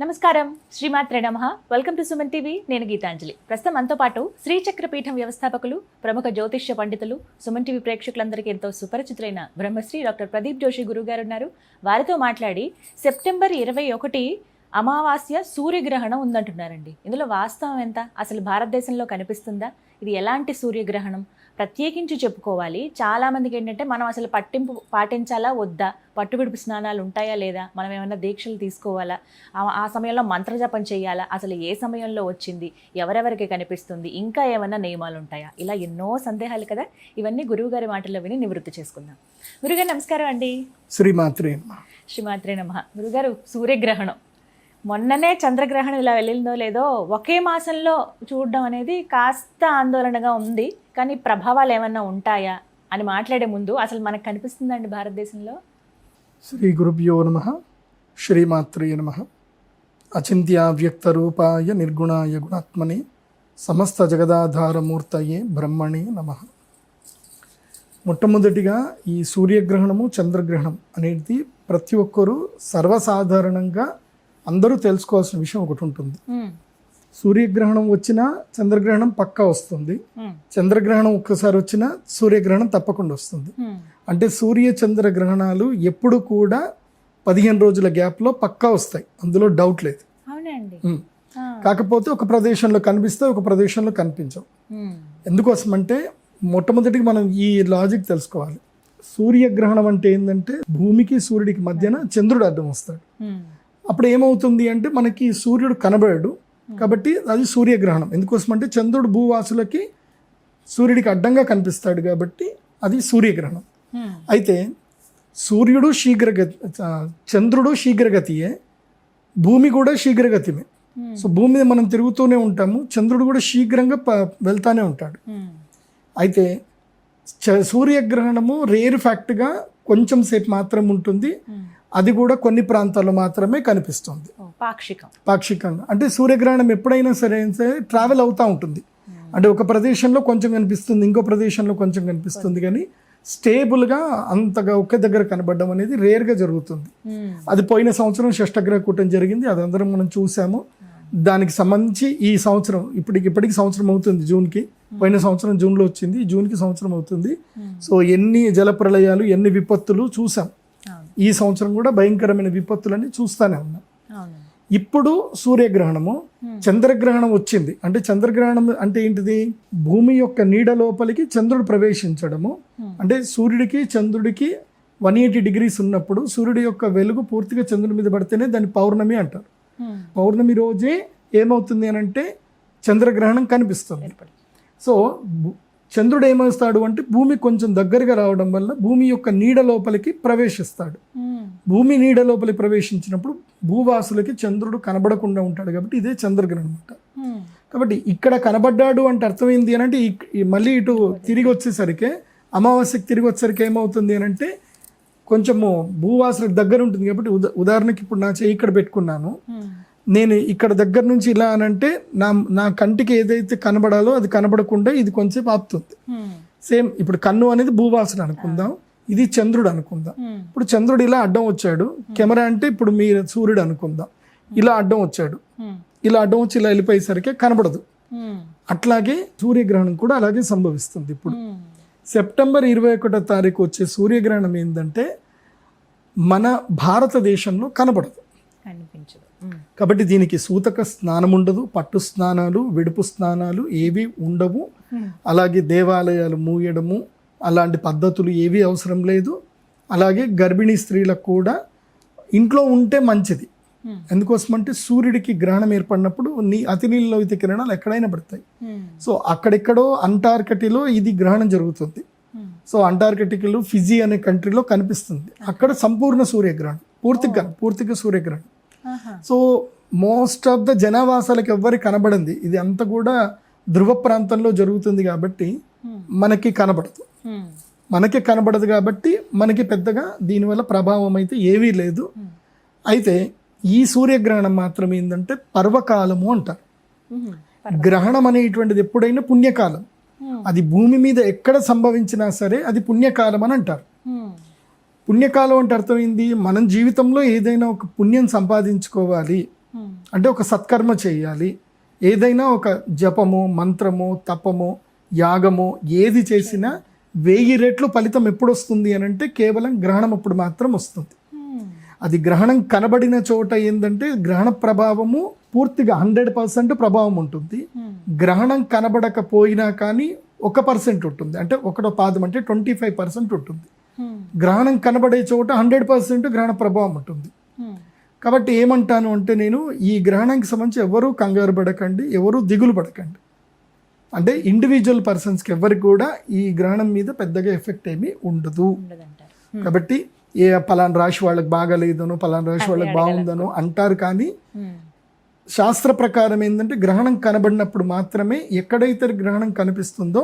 నమస్కారం, శ్రీమాత్రే నమః. Welcome to Suman TV. నేను గీతాంజలి. ప్రస్తుతం మనతో పాటు శ్రీచక్రపీఠం వ్యవస్థాపకులు, ప్రముఖ జ్యోతిష్య పండితులు, సుమన్ టీవీ ప్రేక్షకులందరికీ ఎంతో సుపరిచితులైన బ్రహ్మశ్రీ డాక్టర్ ప్రదీప్ జోషి గురుగారు ఉన్నారు. వారితో మాట్లాడి సెప్టెంబర్ 21 అమావాస్య సూర్యగ్రహణం ఉందంటున్నారండి. ఇందులో వాస్తవం ఎంత? అసలు భారతదేశంలో కనిపిస్తుందా? ఇది ఎలాంటి సూర్యగ్రహణం ప్రత్యేకించి చెప్పుకోవాలి. చాలామందికి ఏంటంటే మనం అసలు పాటించాలా వద్దా, పట్టువిడుపు స్నానాలు ఉంటాయా లేదా, మనం ఏమైనా దీక్షలు తీసుకోవాలా, ఆ సమయంలో మంత్రజపం చేయాలా, అసలు ఏ సమయంలో వచ్చింది, ఎవరెవరికి కనిపిస్తుంది, ఇంకా ఏమైనా నియమాలు ఉంటాయా, ఇలా ఎన్నో సందేహాలు కదా. ఇవన్నీ గురువుగారి మాటల్లో విని నివృత్తి చేసుకుందాం. గురుగారు నమస్కారం అండి. శ్రీమాత్రే నమః. గురుగారు, సూర్యగ్రహణం మొన్ననే చంద్రగ్రహణం ఇలా వెళ్ళిందో లేదో ఒకే మాసంలో చూడడం అనేది కాస్త ఆందోళనగా ఉంది. కానీ ప్రభావాలు ఏమన్నా ఉంటాయా అని మాట్లాడే ముందు అసలు మనకు కనిపిస్తుందండి భారతదేశంలో? శ్రీ గురుభ్యో నమః. శ్రీమాత్రే నమః. అచింత్య వ్యక్త రూపాయ నిర్గుణాయ గుణాత్మనే సమస్త జగదాధారమూర్తయే బ్రహ్మణే నమః. మొట్టమొదటిగా ఈ సూర్యగ్రహణము చంద్రగ్రహణం అనేది ప్రతి ఒక్కరూ సర్వసాధారణంగా అందరూ తెలుసుకోవాల్సిన విషయం ఒకటి ఉంటుంది. సూర్యగ్రహణం వచ్చినా చంద్రగ్రహణం పక్కా వస్తుంది, చంద్రగ్రహణం ఒక్కసారి వచ్చినా సూర్యగ్రహణం తప్పకుండా వస్తుంది. అంటే సూర్య చంద్ర గ్రహణాలు ఎప్పుడు కూడా 15 రోజుల గ్యాప్లో పక్కా వస్తాయి, అందులో డౌట్ లేదు. కాకపోతే ఒక ప్రదేశంలో కనిపిస్తే ఒక ప్రదేశంలో కనిపించవు. ఎందుకోసం అంటే మొట్టమొదటిగా మనం ఈ లాజిక్ తెలుసుకోవాలి. సూర్యగ్రహణం అంటే ఏంటంటే భూమికి సూర్యుడికి మధ్యన చంద్రుడు అడ్డం వస్తాడు. అప్పుడు ఏమవుతుంది అంటే మనకి సూర్యుడు కనబడాడు, కాబట్టి అది సూర్యగ్రహణం. ఎందుకోసం అంటే చంద్రుడు భూవాసులకి సూర్యుడికి అడ్డంగా కనిపిస్తాడు కాబట్టి అది సూర్యగ్రహణం. అయితే సూర్యుడు చంద్రుడు శీఘ్రగతియే, భూమి కూడా శీఘ్రగతిమే. సో భూమి మీద మనం తిరుగుతూనే ఉంటాము, చంద్రుడు కూడా శీఘ్రంగా వెళ్తానే ఉంటాడు. అయితే సూర్యగ్రహణము రేర్ ఫ్యాక్ట్గా కొంచెం సేపు మాత్రం ఉంటుంది, అది కూడా కొన్ని ప్రాంతాల్లో మాత్రమే కనిపిస్తుంది పాక్షికంగా. అంటే సూర్యగ్రహణం ఎప్పుడైనా సరే ట్రావెల్ అవుతూ ఉంటుంది. అంటే ఒక ప్రదేశంలో కొంచెం కనిపిస్తుంది, ఇంకో ప్రదేశంలో కొంచెం కనిపిస్తుంది, కానీ స్టేబుల్గా అంతగా ఒకే దగ్గర కనబడడం అనేది రేర్గా జరుగుతుంది. అది పోయిన సంవత్సరం షష్టగ్రహ కూటం జరిగింది, అది అందరం మనం చూసాము. దానికి సంబంధించి ఈ సంవత్సరం ఇప్పటికి సంవత్సరం అవుతుంది జూన్కి. పోయిన సంవత్సరం జూన్లో వచ్చింది, జూన్కి సంవత్సరం అవుతుంది. సో ఎన్ని జలప్రళయాలు, ఎన్ని విపత్తులు చూసాం. ఈ సంవత్సరం కూడా భయంకరమైన విపత్తులన్నీ చూస్తూనే ఉన్నాం. ఇప్పుడు సూర్యగ్రహణము, చంద్రగ్రహణం వచ్చింది. అంటే చంద్రగ్రహణం అంటే ఏంటిది? భూమి యొక్క నీడ లోపలికి చంద్రుడు ప్రవేశించడము. అంటే సూర్యుడికి చంద్రుడికి 180 degrees ఉన్నప్పుడు సూర్యుడి యొక్క వెలుగు పూర్తిగా చంద్రుడి మీద పడితేనే దాన్ని పౌర్ణమి అంటారు. పౌర్ణమి రోజే ఏమవుతుంది అని అంటే చంద్రగ్రహణం కనిపిస్తుంది. సో చంద్రుడు ఏమవుతాడు అంటే భూమి కొంచెం దగ్గరగా రావడం వల్ల భూమి యొక్క నీడ లోపలికి ప్రవేశిస్తాడు. భూమి నీడ లోపలికి ప్రవేశించినప్పుడు భూవాసులకి చంద్రుడు కనబడకుండా ఉంటాడు, కాబట్టి ఇదే చంద్రగ్రహణం అంటారు. కాబట్టి ఇక్కడ కనబడ్డాడు అంటే అర్థమైంది అని అంటే మళ్ళీ ఇటు తిరిగి వచ్చేసరికి, అమావాస్యకి తిరిగి వచ్చేసరికి ఏమవుతుంది అని అంటే కొంచెము భూవాసులకు దగ్గర ఉంటుంది. కాబట్టి ఉదాహరణకి ఇప్పుడు నా చేయి ఇక్కడ పెట్టుకున్నాను, నేను ఇక్కడ దగ్గర నుంచి ఇలా అని అంటే నా కంటికి ఏదైతే కనబడాలో అది కనబడకుండా ఇది కొంచెం ఆపుతుంది. సేమ్ ఇప్పుడు కన్ను అనేది భూవాసులు అనుకుందాం, ఇది చంద్రుడు అనుకుందాం. ఇప్పుడు చంద్రుడు ఇలా అడ్డం వచ్చాడు, కెమెరా అంటే ఇప్పుడు మీరు సూర్యుడు అనుకుందాం, ఇలా అడ్డం వచ్చాడు, ఇలా అడ్డం వచ్చి ఇలా వెళ్ళిపోయేసరికి కనబడదు. అట్లాగే సూర్యగ్రహణం కూడా అలాగే సంభవిస్తుంది. ఇప్పుడు సెప్టెంబర్ 21వ తారీఖు వచ్చే సూర్యగ్రహణం ఏంటంటే మన భారతదేశంలో కనబడదు, కాబట్టి దీనికి సూతక స్నానం ఉండదు, పట్టు స్నానాలు, విడుపు స్నానాలు ఏవి ఉండవు. అలాగే దేవాలయాలు మూయడము అలాంటి పద్ధతులు ఏవి అవసరం లేదు. అలాగే గర్భిణీ స్త్రీలకు కూడా ఇంట్లో ఉంటే మంచిది. ఎందుకోసమంటే సూర్యుడికి గ్రహణం ఏర్పడినప్పుడు అతి నీళ్ళలోహిత కిరణాలు ఎక్కడైనా పడతాయి. సో అక్కడెక్కడో అంటార్కిటిలో ఇది గ్రహణం జరుగుతుంది. సో అంటార్కిటికలో ఫిజీ అనే కంట్రీలో కనిపిస్తుంది. అక్కడ సంపూర్ణ సూర్యగ్రహణం, పూర్తిగా సూర్యగ్రహణం. సో మోస్ట్ ఆఫ్ ద జనావాసాలకు ఎవ్వరికి కనబడింది. ఇది అంతా కూడా ధ్రువ ప్రాంతంలో జరుగుతుంది కాబట్టి మనకి కనబడదు కాబట్టి మనకి పెద్దగా దీనివల్ల ప్రభావం అయితే ఏవీ లేదు. అయితే ఈ సూర్యగ్రహణం మాత్రం ఏంటంటే పర్వకాలము అంటారు. గ్రహణం అనేటువంటిది ఎప్పుడైనా పుణ్యకాలం, అది భూమి మీద ఎక్కడ సంభవించినా సరే అది పుణ్యకాలం అని అంటారు. పుణ్యకాలం అంటే అర్థమైంది, మనం జీవితంలో ఏదైనా ఒక పుణ్యం సంపాదించుకోవాలి, అంటే ఒక సత్కర్మ చేయాలి, ఏదైనా ఒక జపము, మంత్రము, తపము, యాగము ఏది చేసినా 1000 రెట్లు ఫలితం ఎప్పుడు వస్తుంది అని అంటే కేవలం గ్రహణం అప్పుడు మాత్రం వస్తుంది. అది గ్రహణం కనబడిన చోట ఏంటంటే గ్రహణ ప్రభావము పూర్తిగా 100% ప్రభావం ఉంటుంది. గ్రహణం కనబడకపోయినా కానీ 1% ఉంటుంది, అంటే ఒకటో పాదం అంటే 25% ఉంటుంది. గ్రహణం కనబడే చోట 100% గ్రహణ ప్రభావం ఉంటుంది. కాబట్టి ఏమంటాను అంటే నేను ఈ గ్రహణానికి సంబంధించి ఎవరూ కంగారు పడకండి, ఎవరూ దిగులు పడకండి. అంటే ఇండివిజువల్ పర్సన్స్కి ఎవరికి కూడా ఈ గ్రహణం మీద పెద్దగా ఎఫెక్ట్ ఏమీ ఉండదు. కాబట్టి పలానా రాశి వాళ్ళకి బాగాలేదనో పలానా రాశి వాళ్ళకి బాగుందనో అంటారు, కానీ శాస్త్ర ప్రకారం ఏంటంటే గ్రహణం కనబడినప్పుడు మాత్రమే ఎక్కడైతే గ్రహణం కనిపిస్తుందో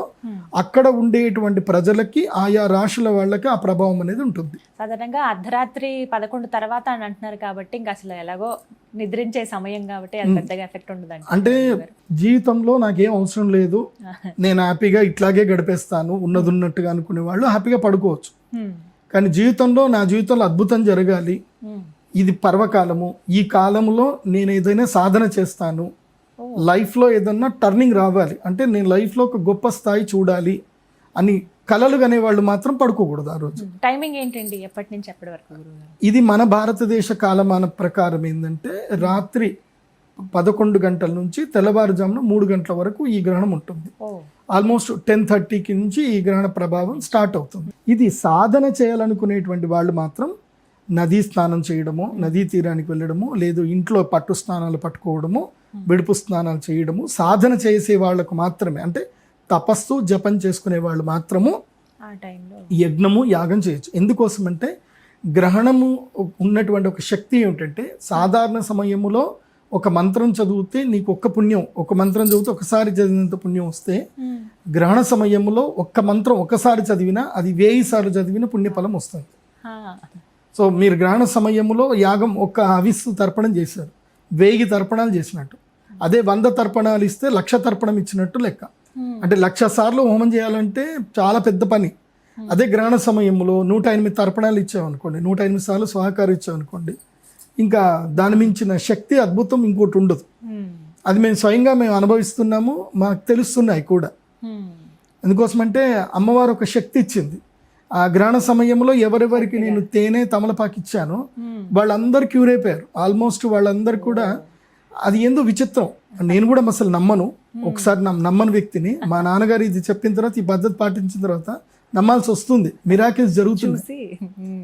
అక్కడ ఉండేటువంటి ప్రజలకి ఆయా రాశుల వాళ్ళకి ఆ ప్రభావం అనేది ఉంటుంది. సాధారణంగా అర్ధరాత్రి 11 తర్వాత అని అంటున్నారు కాబట్టి ఇంకా అసలు ఎలాగో నిద్రించే సమయం కాబట్టి అది పెద్దగా ఎఫెక్ట్ ఉండదండి. అంటే జీవితంలో నాకేం అవసరం లేదు, నేను హ్యాపీగా ఇట్లాగే గడిపేస్తాను ఉన్నది ఉన్నట్టుగా అనుకునే వాళ్ళు హ్యాపీగా పడుకోవచ్చు. కానీ నా జీవితంలో అద్భుతం జరగాలి, ఇది పర్వకాలము, ఈ కాలంలో నేను ఏదైనా సాధన చేస్తాను, లైఫ్లో ఏదన్నా టర్నింగ్ రావాలి అంటే నేను లైఫ్లో ఒక గొప్ప స్థాయి చూడాలి అని కలలు కనే వాళ్ళు మాత్రం పడుకోకూడదు ఆ రోజు. టైమింగ్ ఏంటండి, ఎప్పటి నుంచి ఎప్పటి వరకు? ఇది మన భారతదేశ కాలమాన ప్రకారం ఏంటంటే రాత్రి 11 గంటల నుంచి తెల్లవారుజామున 3 గంటల వరకు ఈ గ్రహణం ఉంటుంది. ఆల్మోస్ట్ 10:30కి నుంచి ఈ గ్రహణ ప్రభావం స్టార్ట్ అవుతుంది. ఇది సాధన చేయాలనుకునేటువంటి వాళ్ళు మాత్రం నదీ స్నానం చేయడము, నదీ తీరానికి వెళ్ళడము, లేదు ఇంట్లో పట్టు స్నానాలు పట్టుకోవడము, విడుపు స్నానాలు చేయడము, సాధన చేసే వాళ్ళకు మాత్రమే, అంటే తపస్సు జపం చేసుకునే వాళ్ళు మాత్రము యజ్ఞము యాగం చేయొచ్చు. ఎందుకోసం అంటే గ్రహణము ఉన్నటువంటి ఒక శక్తి ఏమిటంటే సాధారణ సమయములో ఒక మంత్రం చదివితే నీకు ఒక్క పుణ్యం, ఒక మంత్రం చదివితే ఒకసారి చదివినంత పుణ్యం వస్తే గ్రహణ సమయంలో ఒక్క మంత్రం ఒకసారి చదివినా అది 1000 సార్లు చదివిన పుణ్యఫలం వస్తుంది. సో మీరు గ్రహణ సమయంలో యాగం ఒక్క హవిస్సు తర్పణం చేశారు, 1000 తర్పణాలు చేసినట్టు. అదే 100 తర్పణాలు ఇస్తే 1,00,000 తర్పణం ఇచ్చినట్టు లెక్క. అంటే 1,00,000 సార్లు హోమం చేయాలంటే చాలా పెద్ద పని. అదే గ్రహణ సమయంలో 108 తర్పణాలు ఇచ్చామనుకోండి, 108 సార్లు స్వాహకారం ఇచ్చామనుకోండి, ఇంకా దాని మించిన శక్తి అద్భుతం ఇంకోటి ఉండదు. అది మేము స్వయంగా అనుభవిస్తున్నాము, మాకు తెలుస్తున్నాయి కూడా. ఎందుకోసమంటే అమ్మవారు ఒక శక్తి ఇచ్చింది. ఆ గ్రహణ సమయంలో ఎవరెవరికి నేను తేనె తమలపాకు ఇచ్చానో వాళ్ళందరూ క్యూర్ అయిపోయారు. ఆల్మోస్ట్ వాళ్ళందరూ కూడా. అది ఏందో విచిత్రం, నేను కూడా అసలు నమ్మను, ఒకసారి నమ్మని వ్యక్తిని. మా నాన్నగారు ఇది చెప్పిన తర్వాత ఈ పద్ధతి పాటించిన తర్వాత నమ్మాల్సి వస్తుంది. మిరాకిల్స్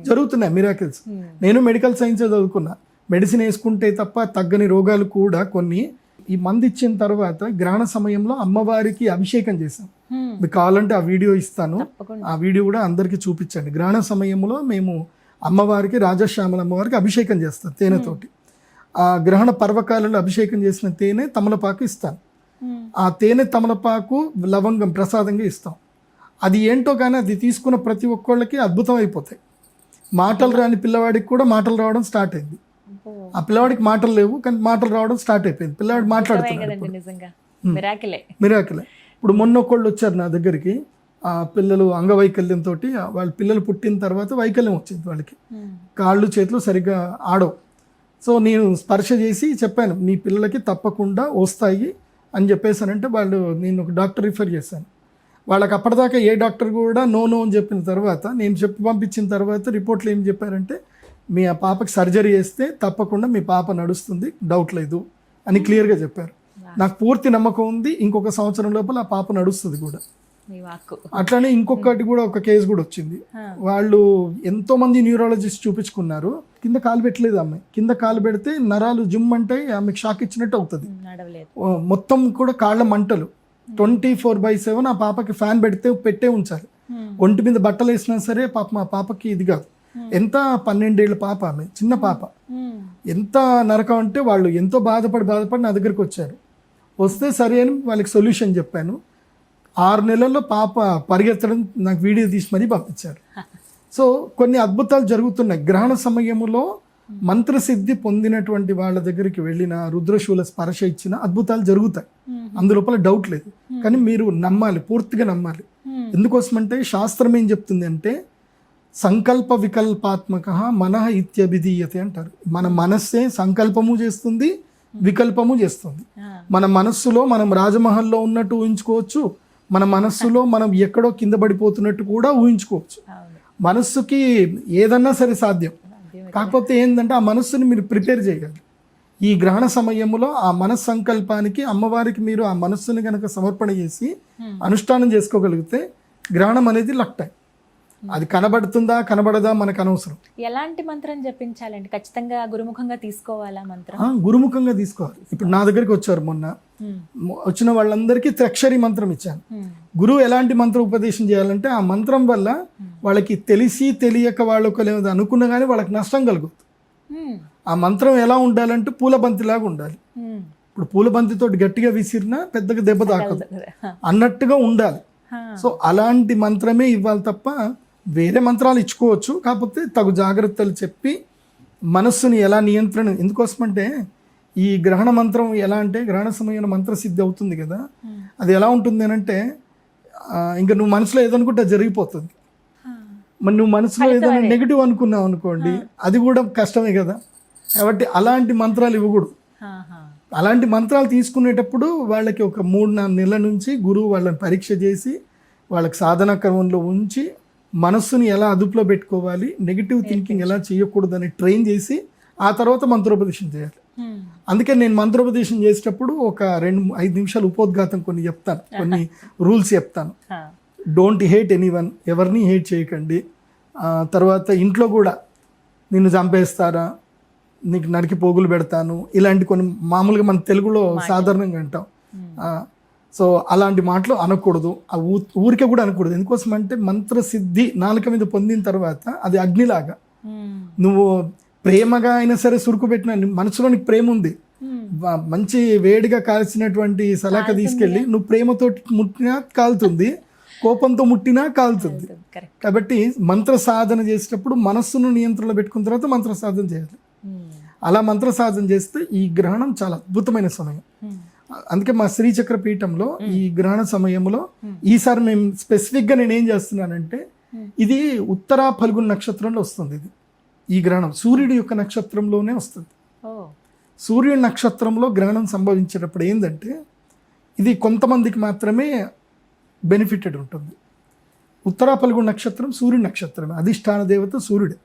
జరుగుతున్నాయి మిరాకిల్స్. నేను మెడికల్ సైన్స్ చదువుకున్నా, మెడిసిన్ వేసుకుంటే తప్ప తగ్గని రోగాలు కూడా కొన్ని. ఈ మందు ఇచ్చిన తర్వాత గ్రహణ సమయంలో అమ్మవారికి అభిషేకం చేశాం. మీకు కావాలంటే ఆ వీడియో ఇస్తాను, ఆ వీడియో కూడా అందరికీ చూపించండి. గ్రహణ సమయంలో మేము అమ్మవారికి, రాజశ్యామల అమ్మవారికి అభిషేకం చేస్తాం తేనెతోటి. ఆ గ్రహణ పర్వకాలలో అభిషేకం చేసిన తేనె తమలపాకు ఇస్తాను. ఆ తేనె తమలపాకు లవంగం ప్రసాదంగా ఇస్తాం. అది ఏంటో కానీ అది తీసుకున్న ప్రతి ఒక్కళ్ళకి అద్భుతం అయిపోతాయి. మాటలు రాని పిల్లవాడికి కూడా మాటలు రావడం స్టార్ట్ అయింది. ఆ పిల్లవాడికి మాటలు లేవు కానీ మాటలు రావడం స్టార్ట్ అయిపోయింది. పిల్లవాడు మాట్లాడుతున్నాడు. మిరాకిలే. ఇప్పుడు మొన్న ఒకళ్ళు వచ్చారు నా దగ్గరికి, ఆ పిల్లలు అంగవైకల్యంతో, వాళ్ళ పిల్లలు పుట్టిన తర్వాత వైకల్యం వచ్చింది వాళ్ళకి, కాళ్ళు చేతులు సరిగ్గా ఆడవు. సో నేను స్పర్శ చేసి చెప్పాను, మీ పిల్లలకి తప్పకుండా వస్తాయి అని చెప్పేసానంటే నేను ఒక డాక్టర్ రిఫర్ చేశాను. వాళ్ళకి అప్పటిదాకా ఏ డాక్టర్ కూడా నో అని చెప్పిన తర్వాత, నేను చెప్పి పంపించిన తర్వాత రిపోర్ట్లు ఏం చెప్పారంటే, మీ ఆ పాపకి సర్జరీ చేస్తే తప్పకుండా మీ పాప నడుస్తుంది, డౌట్ లేదు అని క్లియర్గా చెప్పారు. నాకు పూర్తి నమ్మకం ఉంది, ఇంకొక సంవత్సరం లోపల ఆ పాప నడుస్తుంది కూడా. అట్లానే ఇంకొకటి కూడా ఒక కేసు కూడా వచ్చింది. వాళ్ళు ఎంతో మంది న్యూరాలజిస్ట్ చూపించుకున్నారు, కింద కాలు పెట్టలేదు అమ్మాయి. కింద కాలు పెడితే నరాలు జిమ్ అంటే ఆమెకు షాక్ ఇచ్చినట్టు అవుతుంది. మొత్తం కూడా కాళ్ళ మంటలు 24/7. ఆ పాపకి ఫ్యాన్ పెట్టే ఉంచాలి. ఒంటి మీద బట్టలు వేసినా సరే మా పాపకి ఇది కాదు. ఎంత 12 ఏళ్ళ పాప, ఆమె చిన్న పాప. ఎంత నరకం అంటే వాళ్ళు ఎంతో బాధపడి నా దగ్గరికి వచ్చారు. వస్తే సరే అని వాళ్ళకి సొల్యూషన్ చెప్పాను. 6 నెలల్లో పాప పరిగెత్తడం నాకు వీడియో తీసి మరీ పంపించారు. సో కొన్ని అద్భుతాలు జరుగుతున్నాయి. గ్రహణ సమయంలో మంత్రసిద్ధి పొందినటువంటి వాళ్ళ దగ్గరికి వెళ్ళిన, రుద్రశూల స్పర్శ ఇచ్చిన అద్భుతాలు జరుగుతాయి. అందులోపల డౌట్ లేదు. కానీ మీరు నమ్మాలి, పూర్తిగా నమ్మాలి. ఎందుకోసమంటే శాస్త్రం ఏం చెప్తుంది అంటే, సంకల్ప వికల్పాత్మక మనః ఇత్యభిధీయతే అంటారు. మన మనస్సే సంకల్పము చేస్తుంది, వికల్పము చేస్తుంది. మన మనస్సులో మనం రాజమహల్లో ఉన్నట్టు ఊహించుకోవచ్చు, మన మనస్సులో మనం ఎక్కడో కింద పడిపోతున్నట్టు కూడా ఊహించుకోవచ్చు. మనస్సుకి ఏదన్నా సరే సాధ్యం. కాకపోతే ఏంటంటే ఆ మనస్సుని మీరు ప్రిపేర్ చేయాలి. ఈ గ్రహణ సమయంలో ఆ మనస్సంకల్పానికి అమ్మవారికి మీరు ఆ మనస్సుని కనుక సమర్పణ చేసి అనుష్ఠానం చేసుకోగలిగితే గ్రహణం అనేది లక్ టైం. అది కనబడుతుందా కనబడదా మనకు అనవసరం. ఎలాంటి మంత్రం జపించాలండి? ఖచ్చితంగా గురుముఖంగా తీసుకోవాలా మంత్రం? గురుముఖంగా తీసుకోవాలి. ఇప్పుడు నా దగ్గరికి వచ్చారు మొన్న, వచ్చిన వాళ్ళందరికీ త్రక్షరి మంత్రం ఇచ్చాను. గురువు ఎలాంటి మంత్రం ఉపదేశం చేయాలంటే ఆ మంత్రం వల్ల వాళ్ళకి తెలిసి తెలియక వాళ్ళకు లేదు అనుకున్నా కానీ వాళ్ళకి నష్టం కలుగుతుంది. ఆ మంత్రం ఎలా ఉండాలంటే పూలబంతిలాగా ఉండాలి. ఇప్పుడు పూలబంతితో గట్టిగా విసిరినా పెద్దగా దెబ్బ తాకదు అన్నట్టుగా ఉండాలి. సో అలాంటి మంత్రమే ఇవ్వాలి తప్ప వేరే మంత్రాలు ఇచ్చుకోవచ్చు. కాకపోతే తగు జాగ్రత్తలు చెప్పి మనస్సుని ఎలా నియంత్రణ, ఎందుకోసమంటే ఈ గ్రహణ మంత్రం ఎలా అంటే గ్రహణ సమయంలో మంత్రసిద్ధి అవుతుంది కదా, అది ఎలా ఉంటుంది అని అంటే ఇంకా నువ్వు మనసులో ఏదనుకుంటే జరిగిపోతుంది. మరి నువ్వు మనసులో ఏదైనా నెగిటివ్ అనుకున్నావు అనుకోండి, అది కూడా కష్టమే కదా. కాబట్టి అలాంటి మంత్రాలు ఇవ్వకూడదు. అలాంటి మంత్రాలు తీసుకునేటప్పుడు వాళ్ళకి ఒక 3-4 నెలల నుంచి గురువు వాళ్ళని పరీక్ష చేసి వాళ్ళకి సాధనా క్రమంలో ఉంచి మనస్సుని ఎలా అదుపులో పెట్టుకోవాలి, నెగిటివ్ థింకింగ్ ఎలా చేయకూడదని ట్రైన్ చేసి ఆ తర్వాత మంత్రోపదేశం చేయాలి. అందుకే నేను మంత్రోపదేశం చేసేటప్పుడు ఒక 2-5 నిమిషాలు ఉపోద్ఘాతం కొన్ని చెప్తాను, కొన్ని రూల్స్ చెప్తాను. డోంట్ హేట్ ఎనీవన్, ఎవరిని హేట్ చేయకండి. తర్వాత ఇంట్లో కూడా నిన్ను చంపేస్తారా, నీకు నరికి పోగులు పెడతాను, ఇలాంటి కొన్ని మామూలుగా మన తెలుగులో సాధారణంగా అంటాం. సో అలాంటి మాటలు అనకూడదు. ఆ ఊరికే కూడా అనకూడదు. ఎందుకోసం అంటే మంత్రసిద్ధి నాలుక మీద పొందిన తర్వాత అది అగ్నిలాగా, నువ్వు ప్రేమగా అయినా సరే సురుకు పెట్టిన మనసులో నీకు ప్రేమ ఉంది, మంచి వేడిగా కాల్చినటువంటి సలాక తీసుకెళ్ళి నువ్వు ప్రేమతో ముట్టినా కాలుతుంది, కోపంతో ముట్టినా కాలుతుంది. కాబట్టి మంత్ర సాధన చేసేటప్పుడు మనస్సును నియంత్రణలో పెట్టుకున్న తర్వాత మంత్ర సాధన చేయాలి. అలా మంత్ర సాధన చేస్తే ఈ గ్రహణం చాలా అద్భుతమైన సమయం. అందుకే మా శ్రీచక్ర పీఠంలో ఈ గ్రహణ సమయంలో ఈసారి మేము స్పెసిఫిక్గా నేను ఏం చేస్తున్నానంటే, ఇది ఉత్తరా ఫల్గుణ నక్షత్రంలో వస్తుంది. ఇది ఈ గ్రహణం సూర్యుడి యొక్క నక్షత్రంలోనే వస్తుంది. సూర్యుడి నక్షత్రంలో గ్రహణం సంభవించేటప్పుడు ఏంటంటే ఇది కొంతమందికి మాత్రమే బెనిఫిటెడ్ ఉంటుంది. ఉత్తరా ఫల్గుణ నక్షత్రం సూర్యుడి నక్షత్రమే, అధిష్టాన దేవత సూర్యుడే.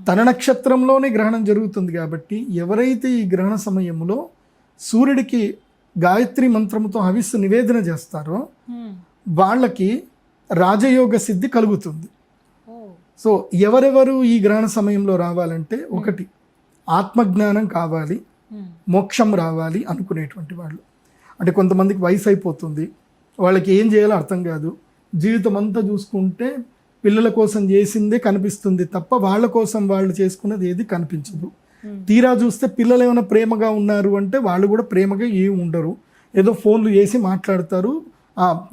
తన నక్షత్రంలోనే గ్రహణం జరుగుతుంది కాబట్టి ఎవరైతే ఈ గ్రహణ సమయంలో సూర్యుడికి గాయత్రి మంత్రముతో హవిస్సు నివేదన చేస్తారో వాళ్ళకి రాజయోగ సిద్ధి కలుగుతుంది. సో ఎవరెవరు ఈ గ్రహణ సమయంలో రావాలంటే, ఒకటి ఆత్మజ్ఞానం కావాలి, మోక్షం రావాలి అనుకునేటువంటి వాళ్ళు. అంటే కొంతమందికి వయసు అయిపోతుంది, వాళ్ళకి ఏం చేయాలో అర్థం కాదు, జీవితం అంతా చూసుకుంటే పిల్లల కోసం చేసిందే కనిపిస్తుంది తప్ప వాళ్ళ కోసం వాళ్ళు చేసుకున్నది ఏది కనిపించదు. తీరా చూస్తే పిల్లలు ఏమైనా ప్రేమగా ఉన్నారు అంటే వాళ్ళు కూడా ప్రేమగా ఏమి ఉండరు, ఏదో ఫోన్లు చేసి మాట్లాడతారు,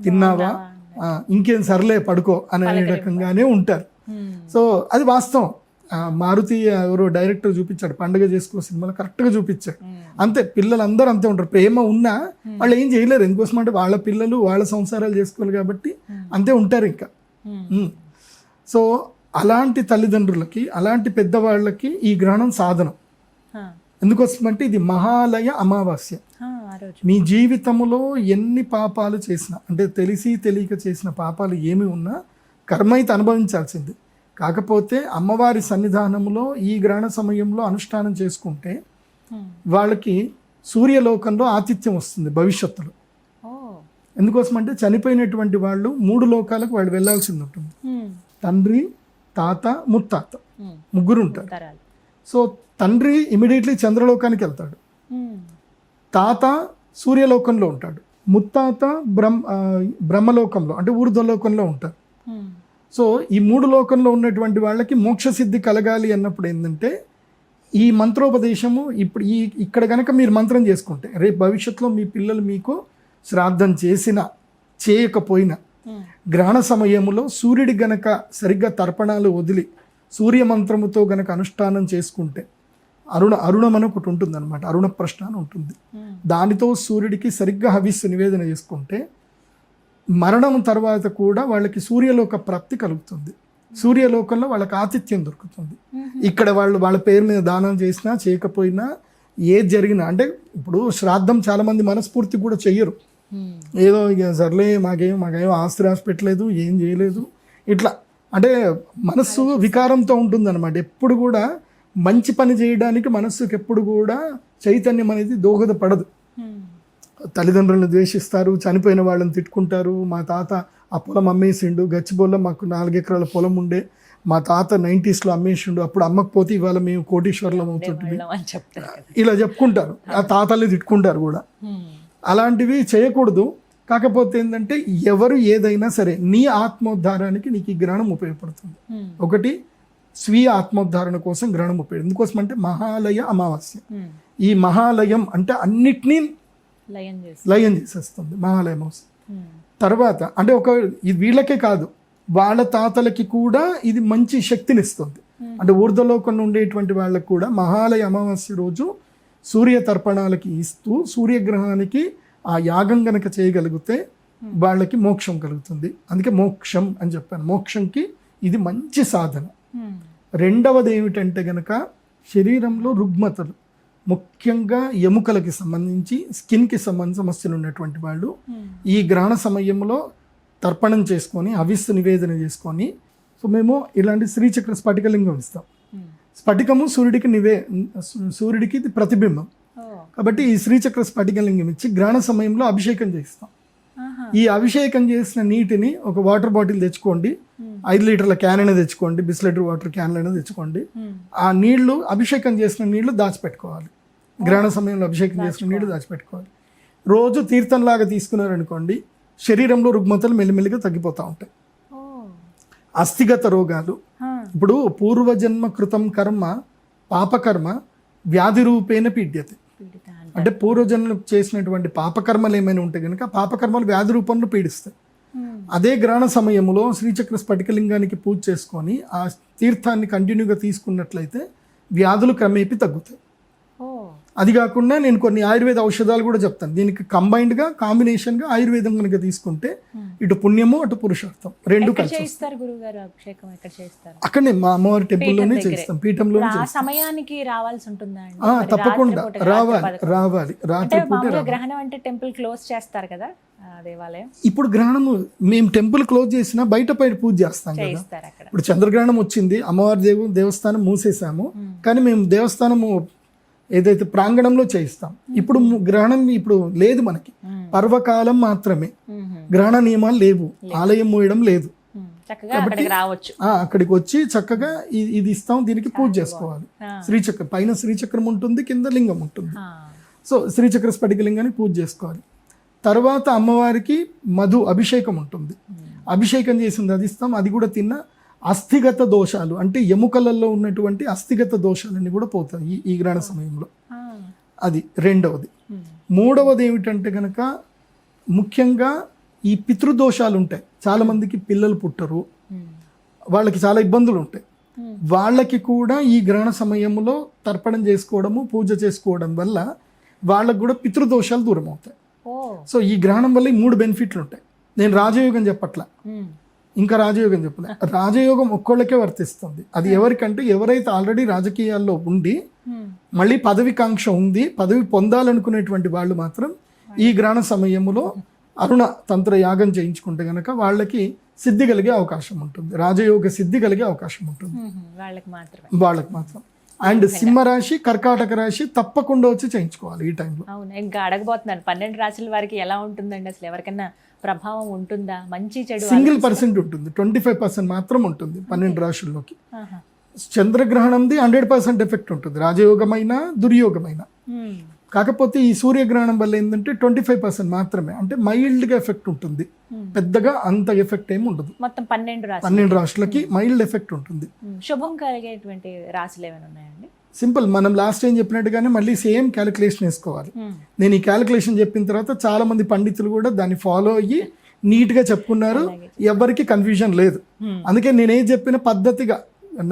తిన్నావా, ఇంకేం సర్లే పడుకో అనే రకంగానే ఉంటారు. సో అది వాస్తవం. మారుతి ఎవరో డైరెక్టర్ చూపించాడు పండుగ చేసుకో సినిమాలో, కరెక్ట్గా చూపించాడు. అంతే, పిల్లలందరూ అంతే ఉంటారు. ప్రేమ ఉన్నా వాళ్ళు ఏం చేయలేరు. ఎందుకోసం అంటే వాళ్ళ పిల్లలు వాళ్ళ సంసారాలు చేసుకోవాలి కాబట్టి అంతే ఉంటారు ఇంకా. సో అలాంటి తల్లిదండ్రులకి, అలాంటి పెద్దవాళ్ళకి ఈ గ్రహణం సాధనం. ఎందుకోసమంటే ఇది మహాలయ అమావాస్య. మీ జీవితంలో ఎన్ని పాపాలు చేసినా, అంటే తెలిసి తెలియక చేసిన పాపాలు ఏమి ఉన్నా కర్మ అయితే అనుభవించాల్సింది. కాకపోతే అమ్మవారి సన్నిధానంలో ఈ గ్రహణ సమయంలో అనుష్ఠానం చేసుకుంటే వాళ్ళకి సూర్యలోకంలో ఆతిథ్యం వస్తుంది భవిష్యత్తులో. ఎందుకోసమంటే చనిపోయినటువంటి వాళ్ళు 3 లోకాలకు వాళ్ళు వెళ్ళాల్సింది ఉంటుంది. తండ్రి, తాత, ముత్తాత, ముగ్గురు ఉంటారు. సో తండ్రి ఇమీడియట్లీ చంద్రలోకానికి వెళ్తాడు, తాత సూర్యలోకంలో ఉంటాడు, ముత్తాత బ్రహ్మలోకంలో అంటే ఊర్ధ్వలోకంలో ఉంటారు. సో ఈ 3 లోకంలో ఉన్నటువంటి వాళ్ళకి మోక్షసిద్ధి కలగాలి అన్నప్పుడు ఏంటంటే ఈ మంత్రోపదేశము ఇప్పుడు ఇక్కడ కనుక మీరు మంత్రం చేసుకుంటే రేపు భవిష్యత్తులో మీ పిల్లలు మీకు శ్రాద్ధం చేసినా చేయకపోయినా గ్రహణ సమయంలో సూర్యుడి గనక సరిగ్గా తర్పణాలు వదిలి సూర్య మంత్రముతో గనక అనుష్ఠానం చేసుకుంటే, అరుణం అని ఒకటి ఉంటుంది అనమాట, అరుణ ప్రశ్న అని ఉంటుంది, దానితో సూర్యుడికి సరిగ్గా హవిస్సు నివేదన చేసుకుంటే మరణం తర్వాత కూడా వాళ్ళకి సూర్యలోక ప్రాప్తి కలుగుతుంది. సూర్యలోకంలో వాళ్ళకి ఆతిథ్యం దొరుకుతుంది. ఇక్కడ వాళ్ళు వాళ్ళ పేరు మీద దానం చేసినా చేయకపోయినా ఏది జరిగినా అంటే ఇప్పుడు శ్రాద్ధం చాలామంది మనస్ఫూర్తి కూడా చెయ్యరు, ఏదో ఇక సర్లే మాకేం ఆస్తి రాసి పెట్టలేదు, ఏం చేయలేదు, ఇట్లా అంటే మనస్సు వికారంతో ఉంటుందన్నమాట. ఎప్పుడు కూడా మంచి పని చేయడానికి మనస్సుకి ఎప్పుడు కూడా చైతన్యం అనేది దోహదపడదు. తల్లిదండ్రులను ద్వేషిస్తారు, చనిపోయిన వాళ్ళని తిట్టుకుంటారు. మా తాత ఆ పొలం అమ్మేసిండు, గచ్చిబొల్లో మాకు 4 ఎకరాల పొలం ఉండే, మా తాత 90sలో అమ్మేసిండు, అప్పుడు అమ్మకపోతే ఇవాళ మేము కోటీశ్వరులం అవుతుంటుంది, ఇలా చెప్పుకుంటారు. ఆ తాతల్ని తిట్టుకుంటారు కూడా. అలాంటివి చేయకూడదు. కాకపోతే ఏంటంటే ఎవరు ఏదైనా సరే నీ ఆత్మోద్ధారానికి నీకు ఈ గ్రహణం ఉపయోగపడుతుంది. ఒకటి స్వీయ ఆత్మోద్ధారణ కోసం గ్రహణం ఉపయోగం. ఎందుకోసం అంటే మహాలయ అమావాస్య. ఈ మహాలయం అంటే అన్నిటినీ లయం చేసేస్తుంది మహాలయ అమావాస్య. తర్వాత అంటే ఇది వీళ్ళకే కాదు, వాళ్ళ తాతలకి కూడా ఇది మంచి శక్తిని ఇస్తుంది. అంటే ఊర్ధ్వలోకంలో ఉండేటువంటి వాళ్ళకి కూడా మహాలయ అమావాస్య రోజు సూర్య తర్పణాలకి ఇస్తూ సూర్యగ్రహానికి ఆ యాగం గనక చేయగలిగితే వాళ్ళకి మోక్షం కలుగుతుంది. అందుకే మోక్షం అని చెప్పాను. మోక్షంకి ఇది మంచి సాధన. రెండవది ఏమిటంటే గనక శరీరంలో రుగ్మతలు, ముఖ్యంగా ఎముకలకి సంబంధించి స్కిన్కి సంబంధించిన సమస్యలు ఉన్నటువంటి వాళ్ళు ఈ గ్రహణ సమయంలో తర్పణం చేసుకొని హవిస్సు నివేదన చేసుకొని, సో మేము ఇలాంటి శ్రీచక్ర స్ఫటికలింగం ఇస్తాం. స్ఫటికము సూర్యుడికి ఇది ప్రతిబింబం కాబట్టి ఈ శ్రీచక్ర స్ఫటికలింగం ఇచ్చి గ్రహణ సమయంలో అభిషేకం చేస్తాం. ఈ అభిషేకం చేసిన నీటిని ఒక వాటర్ బాటిల్ తెచ్చుకోండి, 5 లీటర్ల క్యాన్ అయినా తెచ్చుకోండి, బిస్లెటరీ వాటర్ క్యాన్లు అయినా తెచ్చుకోండి. ఆ నీళ్లు అభిషేకం చేసిన నీళ్లు దాచిపెట్టుకోవాలి. గ్రహణ సమయంలో అభిషేకం చేసిన నీళ్లు దాచిపెట్టుకోవాలి. రోజు తీర్థంలాగా తీసుకున్నారనుకోండి, శరీరంలో రుగ్మతలు మెల్లిమెల్లిగా తగ్గిపోతూ ఉంటాయి. అస్థిగత రోగాలు, ఇప్పుడు పూర్వజన్మ కృతం కర్మ పాపకర్మ వ్యాధి రూపేణ పీడ్యతే. అంటే పూర్వజన్మలు చేసినటువంటి పాపకర్మలు ఏమైనా ఉంటే కనుక పాపకర్మలు వ్యాధి రూపంలో పీడిస్తాయి. అదే గ్రహణ సమయంలో శ్రీచక్ర స్ఫటికలింగానికి పూజ చేసుకొని ఆ తీర్థాన్ని కంటిన్యూగా తీసుకున్నట్లయితే వ్యాధులు క్రమేపీ తగ్గుతాయి. అది కాకుండా నేను కొన్ని ఆయుర్వేద ఔషధాలు కూడా చెప్తాను. దీనికి కంబైన్డ్గా కాంబినేషన్గా ఆయుర్వేదం కనుక తీసుకుంటే ఇటు పుణ్యము అటు పురుషార్థం రెండు కలిసి అక్కడనే మా అమ్మవారి టెంపుల్లోనే చేస్తాం, పీఠంలోనే సమయానికి రావాల్సి ఉంటుందా? తప్పకుండా రావాలి. రాత్రిపూట గ్రహణం అంటే టెంపుల్ క్లోజ్ చేస్తారు కదా దేవాలయం. ఇప్పుడు గ్రహణము మేము టెంపుల్ క్లోజ్ చేసినా బయట పూజ చేస్తాం కదా. ఇప్పుడు చంద్రగ్రహణం వచ్చింది, అమ్మవారి దేవస్థానం మూసేసాము, కానీ మేము దేవస్థానము ఏదైతే ప్రాంగణంలో చేయిస్తాం. ఇప్పుడు గ్రహణం ఇప్పుడు లేదు, మనకి పర్వకాలం మాత్రమే, గ్రహణ నియమాలు లేవు, ఆలయం మూయడం లేదు. కాబట్టి అక్కడికి వచ్చి చక్కగా ఇది ఇస్తాం, దీనికి పూజ చేసుకోవాలి. శ్రీచక్రం పైన శ్రీచక్రం ఉంటుంది, కింద లింగం ఉంటుంది. సో శ్రీచక్ర స్ఫటికలింగాన్ని పూజ చేసుకోవాలి. తర్వాత అమ్మవారికి మధు అభిషేకం ఉంటుంది, అభిషేకం చేసింది అది ఇస్తాం. అది కూడా తిన్న అస్థిగత దోషాలు అంటే ఎముకలలో ఉన్నటువంటి అస్థిగత దోషాలన్నీ కూడా పోతాయి ఈ గ్రహణ సమయంలో. అది రెండవది. మూడవది ఏమిటంటే కనుక ముఖ్యంగా ఈ పితృదోషాలు ఉంటాయి. చాలామందికి పిల్లలు పుట్టరు, వాళ్ళకి చాలా ఇబ్బందులు ఉంటాయి. వాళ్ళకి కూడా ఈ గ్రహణ సమయంలో తర్పణం చేసుకోవడము పూజ చేసుకోవడం వల్ల వాళ్ళకు కూడా పితృదోషాలు దూరం అవుతాయి. సో ఈ గ్రహణం వల్ల ఈ 3 బెనిఫిట్లు ఉంటాయి. నేను రాజయోగం చెప్పట్లా, ఇంకా రాజయోగం చెప్పలే. రాజయోగం ఒక్కళ్ళకే వర్తిస్తుంది. అది ఎవరికంటే ఎవరైతే ఆల్రెడీ రాజకీయాల్లో ఉండి మళ్ళీ పదవికాంక్ష ఉంది, పదవి పొందాలనుకునేటువంటి వాళ్ళు మాత్రం ఈ గ్రహణ సమయంలో అరుణ తంత్ర యాగం చేయించుకుంటే గనక వాళ్ళకి సిద్ధి కలిగే అవకాశం ఉంటుంది, రాజయోగ సిద్ధి కలిగే అవకాశం ఉంటుంది వాళ్ళకి మాత్రం. అండ్ సింహరాశి కర్కాటక రాశి తప్పకుండా వచ్చి చేయించుకోవాలి ఈ టైంలో. అవును, ఇంకా అడగబోతున్నాను 12 రాశుల వారికి ఎలా ఉంటుందండి, అసలు ఎవరికైనా ప్రభావం ఉంటుందా? మంచి చెడు సింగిల్% ఉంటుంది, 25% మాత్రం ఉంటుంది 12 రాశుల్లోకి. చంద్రగ్రహణంది 100% ఎఫెక్ట్ ఉంటుంది, రాజయోగమైన దుర్యోగమైన. కాకపోతే ఈ సూర్యగ్రహణం వల్ల ఏంటంటే 25% మాత్రమే, అంటే మైల్డ్గా ఎఫెక్ట్ ఉంటుంది, పెద్దగా అంత ఎఫెక్ట్ ఏమి ఉండదు. మొత్తం 12 రాశులకి మైల్డ్ ఎఫెక్ట్ ఉంటుంది. శుభం కలిగేటువంటి రాశులు ఏమైనా ఉన్నాయండి? సింపుల్, మనం లాస్ట్ టైం చెప్పినట్టుగానే మళ్ళీ సేమ్ క్యాలిక్యులేషన్ వేసుకోవాలి. నేను ఈ క్యాలిక్యులేషన్ చెప్పిన తర్వాత చాలా మంది పండితులు కూడా దాన్ని ఫాలో అయ్యి నీట్గా చెప్పుకున్నారు, ఎవరికి కన్ఫ్యూజన్ లేదు. అందుకే నేనేం చెప్పిన పద్ధతిగా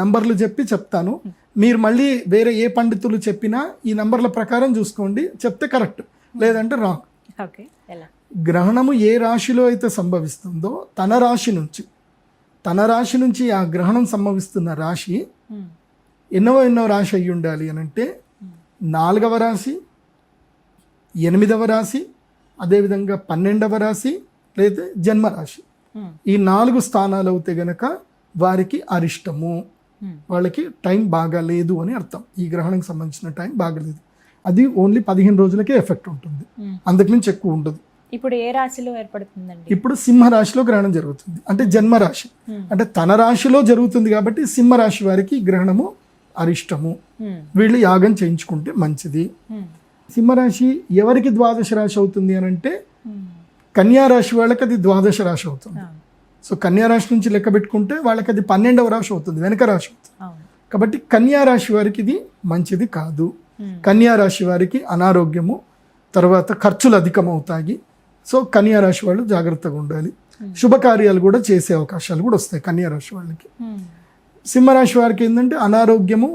నంబర్లు చెప్తాను, మీరు మళ్ళీ వేరే ఏ పండితులు చెప్పినా ఈ నంబర్ల ప్రకారం చూసుకోండి, చెప్తే కరెక్ట్, లేదంటే రాంగ్. గ్రహణము ఏ రాశిలో అయితే సంభవిస్తుందో తన రాశి నుంచి ఆ గ్రహణం సంభవిస్తున్న రాశి ఎన్నో రాశి అయ్యి ఉండాలి అని అంటే 4వ రాశి, 8వ రాశి, అదేవిధంగా 12వ రాశి లేదా జన్మరాశి. ఈ 4 స్థానాలు అవుతే గనక వారికి అరిష్టము, వాళ్ళకి టైం బాగాలేదు అని అర్థం. ఈ గ్రహణంకి సంబంధించిన టైం బాగాలేదు. అది ఓన్లీ 15 రోజులకే ఎఫెక్ట్ ఉంటుంది, అంతకుమించి ఎక్కువ ఉండదు. ఇప్పుడు ఏ రాశిలో ఏర్పడుతుందండి? ఇప్పుడు సింహరాశిలో గ్రహణం జరుగుతుంది, అంటే జన్మరాశి, అంటే తన రాశిలో జరుగుతుంది కాబట్టి సింహరాశి వారికి గ్రహణము అరిష్టము. వీళ్ళు యాగం చేయించుకుంటే మంచిది. సింహరాశి ఎవరికి ద్వాదశ రాశి అవుతుంది అని అంటే కన్యా రాశి వాళ్ళకి అది ద్వాదశ రాశి అవుతుంది. సో కన్యా రాశి నుంచి లెక్క పెట్టుకుంటే వాళ్ళకి అది 12వ రాశి అవుతుంది, వెనక రాశి అవుతుంది. కాబట్టి కన్యా రాశి వారికి ఇది మంచిది కాదు. కన్యా రాశి వారికి అనారోగ్యము, తర్వాత ఖర్చులు అధికమవుతాయి. సో కన్యా రాశి వాళ్ళు జాగ్రత్తగా ఉండాలి. శుభకార్యాలు కూడా చేసే అవకాశాలు కూడా వస్తాయి కన్యా రాశి వాళ్ళకి. సింహరాశి వారికి ఏంటంటే అనారోగ్యము,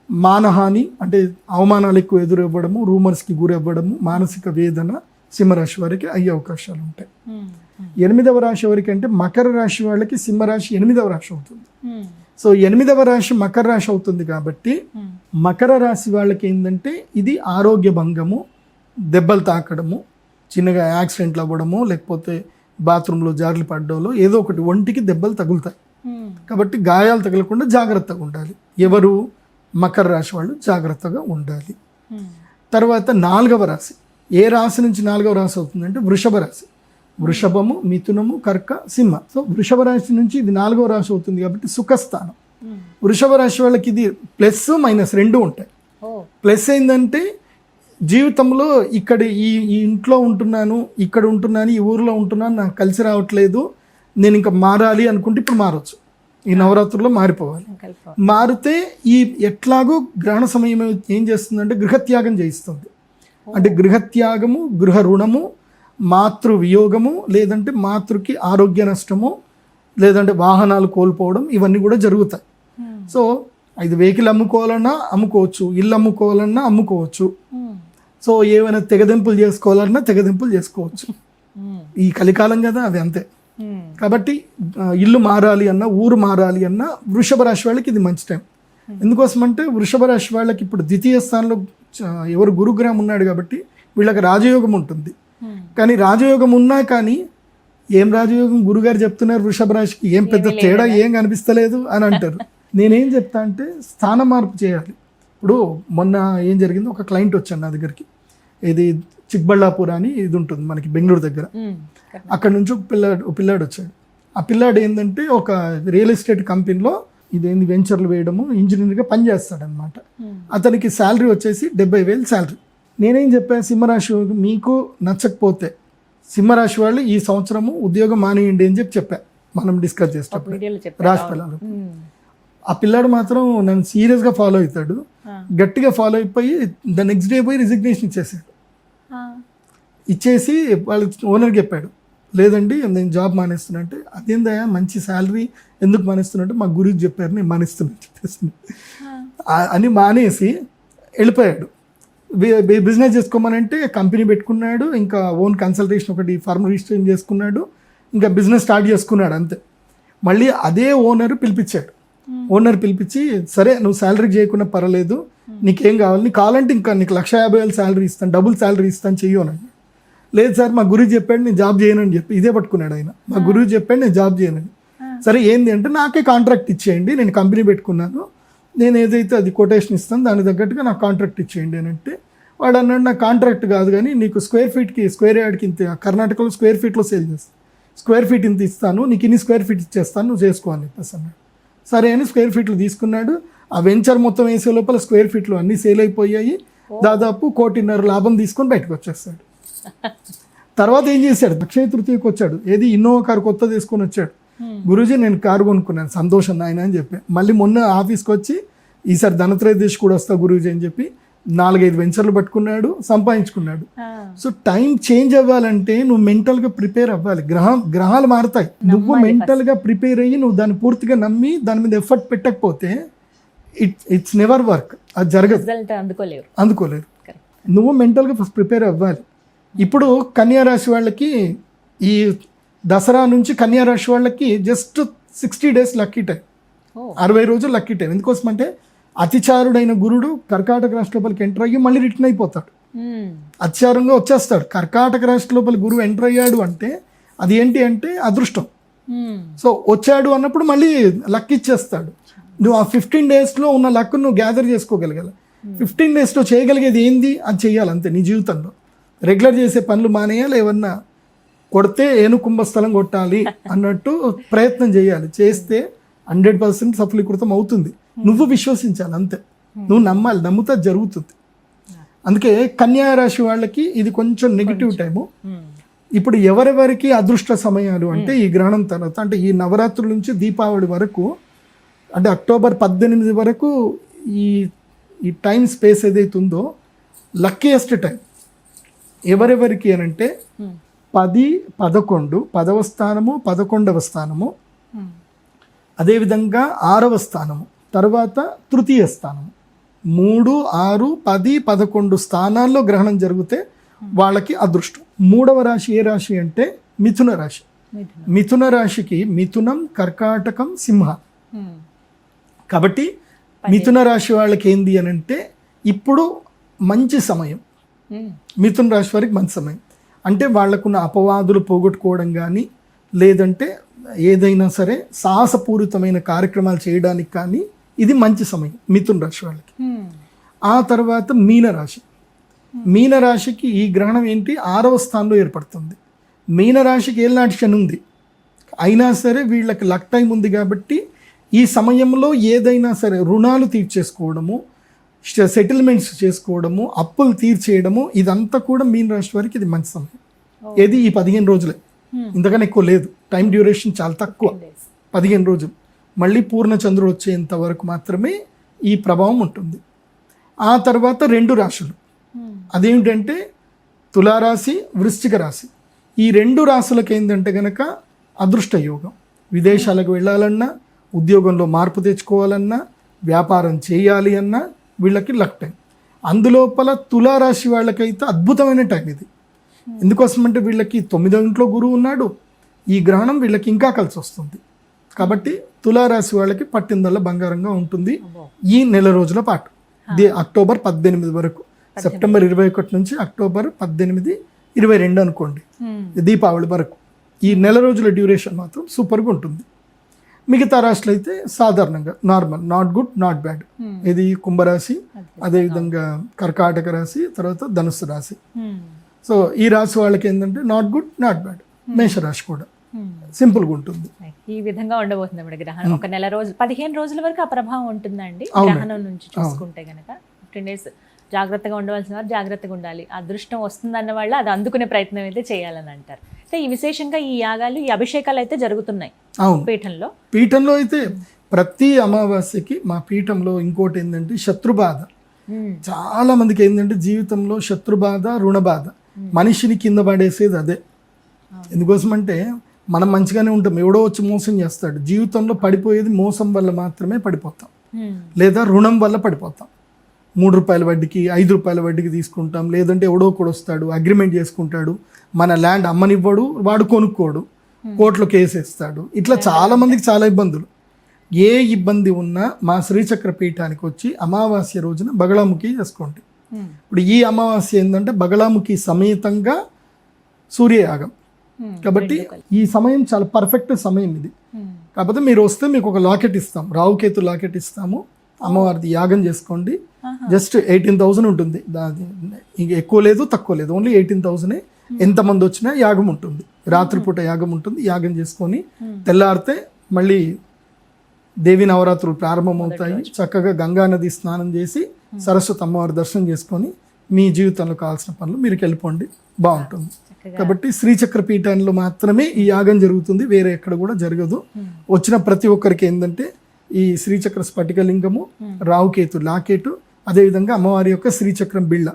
మానహాని, అంటే అవమానాలు ఎక్కువ ఎదురవ్వడము, రూమర్స్కి గురవ్వడము, మానసిక వేదన సింహరాశి వారికి అయ్యే అవకాశాలు ఉంటాయి. 8వ రాశి వారికి అంటే మకర రాశి వాళ్ళకి సింహరాశి 8వ రాశి అవుతుంది. సో 8వ రాశి మకర రాశి అవుతుంది కాబట్టి మకర రాశి వాళ్ళకి ఏంటంటే ఇది ఆరోగ్య భంగము, దెబ్బలు తాకడము, చిన్నగా యాక్సిడెంట్లు అవ్వడము, లేకపోతే బాత్రూంలో జార్లు పడ్డంలో ఏదో ఒకటి ఒంటికి దెబ్బలు తగులుతాయి. కాబట్టి గాయాలు తగలకుండా జాగ్రత్తగా ఉండాలి. ఎవరు? మకర రాశి వాళ్ళు జాగ్రత్తగా ఉండాలి. తర్వాత 4వ రాశి, ఏ రాశి నుంచి 4వ రాశి అవుతుందంటే వృషభ రాశి. వృషభము, మిథునము, కర్క, సింహ. సో వృషభ రాశి నుంచి ఇది 4వ రాశి అవుతుంది కాబట్టి సుఖస్థానం. వృషభ రాశి వాళ్ళకి ఇది ప్లస్ మైనస్ 2 ఉంటాయి. ప్లస్ ఏంటంటే జీవితంలో ఇక్కడ ఈ ఇంట్లో ఉంటున్నాను, ఇక్కడ ఉంటున్నాను, ఈ ఊర్లో ఉంటున్నాను, నాకు కలిసి రావట్లేదు, నేను ఇంకా మారాలి అనుకుంటే ఇప్పుడు మారవచ్చు. ఈ నవరాత్రుల్లో మారిపోవాలి. మారితే ఈ ఎట్లాగో గ్రహణ సమయం ఏం చేస్తుందంటే గృహత్యాగం చేయిస్తుంది. అంటే గృహత్యాగము, గృహ రుణము, మాతృ వియోగము, లేదంటే మాతృకి ఆరోగ్య నష్టము, లేదంటే వాహనాలు కోల్పోవడం, ఇవన్నీ కూడా జరుగుతాయి. సో ఇది వెహికల్ అమ్ముకోవాలన్నా అమ్ముకోవచ్చు, ఇల్లు అమ్ముకోవాలన్నా అమ్ముకోవచ్చు. సో ఏమైనా తెగదెంపులు చేసుకోవాలన్నా తెగదెంపులు చేసుకోవచ్చు. ఈ కలికాలం కదా, అది అంతే. కాబట్టి ఇల్లు మారాలి అన్నా, ఊరు మారాలి అన్నా వృషభ రాశి వాళ్ళకి ఇది మంచి టైం. ఎందుకోసం అంటే వృషభ రాశి వాళ్ళకి ఇప్పుడు ద్వితీయ స్థానంలో ఎవరు గురుగ్రహం ఉన్నాడు కాబట్టి వీళ్ళకి రాజయోగం ఉంటుంది. కానీ రాజయోగం ఉన్నా కానీ ఏం రాజయోగం, గురుగారు చెప్తున్నారు వృషభ రాశికి ఏం పెద్ద తేడా ఏం కనిపిస్తలేదు అని అంటారు. నేనేం చెప్తా అంటే స్థాన మార్పు చేయాలి. ఇప్పుడు మొన్న ఏం జరిగింది, ఒక క్లయింట్ వచ్చాను నా దగ్గరికి, ఇది చిక్బళ్ళాపూర్ అని ఇది ఉంటుంది మనకి బెంగళూరు దగ్గర. అక్కడ నుంచి ఒక పిల్లాడు వచ్చాడు. ఆ పిల్లాడు ఏంటంటే ఒక రియల్ ఎస్టేట్ కంపెనీలో ఇదేంది వెంచర్లు వేయడము, ఇంజనీర్గా పనిచేస్తాడనమాట. అతనికి శాలరీ వచ్చేసి 70,000 శాలరీ. నేనేం చెప్పాను, సింహరాశి మీకు నచ్చకపోతే సింహరాశి వాళ్ళు ఈ సంవత్సరము ఉద్యోగం మానేయండి అని చెప్పాను. మనం డిస్కస్ చేసేటప్పుడు రాశి పిల్లలు. ఆ పిల్లాడు మాత్రం నన్ను సీరియస్గా ఫాలో అవుతాడు. గట్టిగా ఫాలో అయిపోయి ద నెక్స్ట్ డే పోయి రిజిగ్నేషన్ ఇచ్చేసాడు. ఇచ్చేసి వాళ్ళ ఓనర్కి చెప్పాడు, లేదండి నేను జాబ్ మానేస్తున్నా అంటే, అదేందయ్యా మంచి శాలరీ ఎందుకు మానేస్తున్నట్టు మా గురువుకి చెప్పారు, నేను మానేస్తున్నా చెప్పేసి అని మానేసి వెళ్ళిపోయాడు. బిజినెస్ చేసుకోమనంటే కంపెనీ పెట్టుకున్నాడు, ఇంకా ఓన్ కన్సల్టేషన్ ఒకటి ఫర్మ్ రిజిస్ట్రేషన్ చేసుకున్నాడు, ఇంకా బిజినెస్ స్టార్ట్ చేసుకున్నాడు అంతే. మళ్ళీ అదే ఓనర్ పిలిపించాడు. ఓనర్ పిలిపించి, సరే నువ్వు శాలరీకి చేయకుండా పర్వాలేదు, నీకేం కావాలి, నీకు కావాలంటే ఇంకా నీకు 150,000 శాలరీ ఇస్తాను, డబుల్ శాలరీ ఇస్తాను, చెయ్యనని. లేదు సార్ మా గురువు చెప్పాడు నేను జాబ్ చేయనని చెప్పి ఇదే పట్టుకున్నాడు ఆయన. మా గురువు చెప్పాడు నేను జాబ్ చేయనని. సరే ఏంది అంటే, నాకే కాంట్రాక్ట్ ఇచ్చేయండి, నేను కంపెనీ పెట్టుకున్నాను, నేను ఏదైతే అది కొటేషన్ ఇస్తాను దానికి తగ్గట్టుగా నాకు కాంట్రాక్ట్ ఇచ్చేయండి అని అంటే, వాడు అన్నాడు నాకు కాంట్రాక్ట్ కాదు కానీ నీకు స్క్వేర్ యార్డ్కి ఇంత, కర్ణాటకలో స్క్వేర్ ఫీట్లో సేల్ చేస్తాను, స్క్వేర్ ఫీట్ ఇంత ఇస్తాను, నీకు ఇన్ని స్క్వేర్ ఫీట్ ఇచ్చేస్తాను, నువ్వు చేసుకో అని చెప్పేసి అన్నాడు. సరే అని స్క్వేర్ ఫీట్లు తీసుకున్నాడు. ఆ వెంచర్ మొత్తం వేసే లోపల స్క్వేర్ ఫీట్లు అన్నీ సేల్ అయిపోయాయి. దాదాపు 1.5 లాభం తీసుకొని బయటకు వచ్చేస్తాడు. తర్వాత ఏం చేశాడు, అక్షయ తృతీయకు వచ్చాడు, ఏది ఇన్నోవా కారు కొత్త తీసుకొని వచ్చాడు. గురూజీ నేను కారు కొనుక్కున్నాను, సంతోషం నాయన అని చెప్పి. మళ్ళీ మొన్న ఆఫీస్కి వచ్చి ఈసారి ధనత్రయోదశి కూడా వస్తా గురూజీ అని చెప్పి 4-5 వెంచర్లు పట్టుకున్నాడు, సంపాదించుకున్నాడు. సో టైం చేంజ్ అవ్వాలంటే నువ్వు మెంటల్గా ప్రిపేర్ అవ్వాలి. గ్రహాలు మారుతాయి, నువ్వు మెంటల్గా ప్రిపేర్ అయ్యి నువ్వు దాన్ని పూర్తిగా నమ్మి దాని మీద ఎఫర్ట్ పెట్టకపోతే ఇట్స్ నెవర్ వర్క్, అది జరగదు, అందుకోలేరు. నువ్వు మెంటల్గా ఫస్ట్ ప్రిపేర్ అవ్వాలి. ఇప్పుడు కన్యా రాశి వాళ్ళకి ఈ దసరా నుంచి కన్యా రాశి వాళ్ళకి జస్ట్ 60 days లక్కీ టైం, 60 రోజులు లక్కీ టైం. ఎందుకోసం అంటే అతిచారుడైన గురుడు కర్కాటక రాశి లోపలికి ఎంటర్ అయ్యి మళ్ళీ రిటర్న్ అయిపోతాడు, అతిచారంగా వచ్చేస్తాడు. కర్కాటక రాశి లోపల గురువు ఎంటర్ అయ్యాడు అంటే అది ఏంటి అంటే అదృష్టం. సో వచ్చాడు అన్నప్పుడు మళ్ళీ లక్ ఇచ్చేస్తాడు. నువ్వు ఆ 15 daysలో ఉన్న లక్ నువ్వు గ్యాదర్ చేసుకోగలగాలి. 15 daysలో చేయగలిగేది ఏంది అది చెయ్యాలి అంతే. నీ జీవితంలో రెగ్యులర్ చేసే పనులు మానేయాలి, ఏమన్నా కొడితే ఏను కుంభస్థలం కొట్టాలి అన్నట్టు ప్రయత్నం చేయాలి. చేస్తే 100% సఫలీకృతం అవుతుంది. నువ్వు విశ్వసించాలి అంతే, నువ్వు నమ్మాలి, నమ్ముతా జరుగుతుంది. అందుకే కన్యా రాశి వాళ్ళకి ఇది కొంచెం నెగిటివ్ టైము. ఇప్పుడు ఎవరెవరికి అదృష్ట సమయాలు అంటే ఈ గ్రహణం తర్వాత అంటే ఈ నవరాత్రుల నుంచి దీపావళి వరకు అంటే అక్టోబర్ 18 వరకు ఈ టైం స్పేస్ ఏదైతే ఉందో లక్కీయెస్ట్ టైం ఎవరెవరికి అని అంటే 10, 11 10వ స్థానము 11వ స్థానము, అదేవిధంగా 6వ స్థానము, తర్వాత తృతీయ స్థానము. 3, 6, 10, 11 స్థానాల్లో గ్రహణం జరిగితే వాళ్ళకి అదృష్టం. 3వ రాశి ఏ రాశి అంటే మిథున రాశి. మిథున రాశికి మిథునం, కర్కాటకం, సింహ. కాబట్టి మిథున రాశి వాళ్ళకి ఏంది అని అంటే ఇప్పుడు మంచి సమయం. మిథున రాశి వారికి మంచి సమయం అంటే వాళ్ళకున్న అపవాదులు పోగొట్టుకోవడం కానీ లేదంటే ఏదైనా సరే సాహసపూరితమైన కార్యక్రమాలు చేయడానికి కానీ ఇది మంచి సమయం మిథున రాశి వాళ్ళకి. ఆ తర్వాత మీనరాశి. మీనరాశికి ఈ గ్రహణం ఏంటి 6వ స్థానంలో ఏర్పడుతుంది. మీనరాశికి ఏళ్ళనాటి శని ఉంది, అయినా సరే వీళ్ళకి లక్ టైం ఉంది కాబట్టి ఈ సమయంలో ఏదైనా సరే రుణాలు తీర్చేసుకోవడము, సెటిల్మెంట్స్ చేసుకోవడము, అప్పులు తీర్చేయడము, ఇదంతా కూడా మీనరాశి వారికి ఇది మంచి సమయం. ఏది ఈ 15 రోజులే, ఇంతకన్నా ఎక్కువ లేదు. టైం డ్యూరేషన్ చాలా తక్కువ, 15 రోజులు. మళ్ళీ పూర్ణ చంద్రుడు వచ్చేంత వరకు మాత్రమే ఈ ప్రభావం ఉంటుంది. ఆ తర్వాత 2 రాశులు, అదేమిటంటే తులారాశి, వృశ్చిక రాశి. ఈ 2 రాశులకు ఏంటంటే కనుక అదృష్ట యోగం. విదేశాలకు వెళ్ళాలన్నా, ఉద్యోగంలో మార్పు తెచ్చుకోవాలన్నా, వ్యాపారం చేయాలి అన్నా వీళ్ళకి లక్ టైం. అందులోపల తులారాశి వాళ్ళకైతే అద్భుతమైన టైం ఇది. ఎందుకోసమంటే వీళ్ళకి 9వ ఇంట్లో గురువు ఉన్నాడు, ఈ గ్రహణం వీళ్ళకి ఇంకా కలిసి వస్తుంది. కాబట్టి తులారాశి వాళ్ళకి పట్టిందల్లా బంగారంగా ఉంటుంది ఈ నెల రోజుల పాటు. అక్టోబర్ 18 వరకు, సెప్టెంబర్ 21 నుంచి అక్టోబర్ 18, 22 అనుకోండి, దీపావళి వరకు ఈ నెల రోజుల డ్యూరేషన్ మాత్రం సూపర్గా ఉంటుంది. మిగతా రాశులు అయితే సాధారణంగా normal, not good not bad. ఇది కుంభరాశి, అదేవిధంగా కర్కాటక రాశి, తర్వాత ధనుస్సు రాశి. సో ఈ రాశి వాళ్ళకి ఏంటంటే నాట్ గుడ్ నాట్ బ్యాడ్. మేషరాశి కూడా సింపుల్గా ఉంటుంది. ఈ విధంగా ఉండబోతుంది గ్రహణం. ఒక నెల రోజులు 15 రోజుల వరకు ఆ ప్రభావం ఉంటుందండి గ్రహణం నుంచి చూసుకుంటే కనుక. 15 days జాగ్రత్తగా ఉండవలసిన వారు జాగ్రత్తగా ఉండాలి. అదృష్టం వస్తుందన్న వాళ్ళు అది అందుకునే ప్రయత్నం అయితే చేయాలని అంటారు. అయితే ఈ విశేషంగా ఈ యాగాలు, ఈ అభిషేకాలు అయితే జరుగుతున్నాయి పీఠంలో. పీఠంలో అయితే ప్రతి అమావాస్యకి మా పీఠంలో ఇంకోటి ఏంటంటే శత్రుబాధ. చాలా మందికి ఏంటంటే జీవితంలో శత్రుబాధ, రుణబాధ, మనిషిని కింద పడేసేది అదే. ఎందుకోసమంటే మనం మంచిగానే ఉంటాం, ఎవడో వచ్చి మోసం చేస్తాడు. జీవితంలో పడిపోయేది మోసం వల్ల మాత్రమే పడిపోతాం, లేదా రుణం వల్ల పడిపోతాం. 3 రూపాయల వడ్డీకి, 5 రూపాయల వడ్డీకి తీసుకుంటాం. లేదంటే ఎవడో కూడా వస్తాడు, అగ్రిమెంట్ చేసుకుంటాడు, మన ల్యాండ్ అమ్మనివ్వడు, వాడు కొనుక్కోడు, కోర్టులో కేసు వేస్తాడు. ఇట్లా చాలా మందికి చాలా ఇబ్బందులు. ఏ ఇబ్బంది ఉన్నా మా శ్రీచక్ర పీఠానికి వచ్చి అమావాస్య రోజున బగళాముఖి చేసుకోండి. ఇప్పుడు ఈ అమావాస్య ఏంటంటే బగళాముఖి సమేతంగా సూర్యయాగం కాబట్టి ఈ సమయం చాలా పర్ఫెక్ట్ సమయం ఇది. కాకపోతే మీరు వస్తే మీకు ఒక లాకెట్ ఇస్తాం, రావుకేతు లాకెట్ ఇస్తాము. అమ్మవారిది యాగం చేసుకోండి. జస్ట్ 18,000 ఉంటుంది, ఇంక ఎక్కువ లేదు తక్కువ లేదు, ఓన్లీ 18,000. ఎంతమంది వచ్చినా యాగం ఉంటుంది, రాత్రిపూట యాగం ఉంటుంది. యాగం చేసుకొని తెల్లారితే మళ్ళీ దేవి నవరాత్రులు ప్రారంభమవుతాయి. చక్కగా గంగా నది స్నానం చేసి సరస్వతి అమ్మవారి దర్శనం చేసుకొని మీ జీవితంలో కావాల్సిన పనులు మీరు వెళ్ళిపోండి, బాగుంటుంది. కాబట్టి శ్రీచక్ర పీఠంలో మాత్రమే ఈ యాగం జరుగుతుంది, వేరే ఎక్కడ కూడా జరగదు. వచ్చిన ప్రతి ఒక్కరికి ఏంటంటే ఈ శ్రీచక్ర స్ఫటికలింగము, రావుకేతు లాకెటు, అదేవిధంగా అమ్మవారి యొక్క శ్రీచక్రం బిళ్ళ,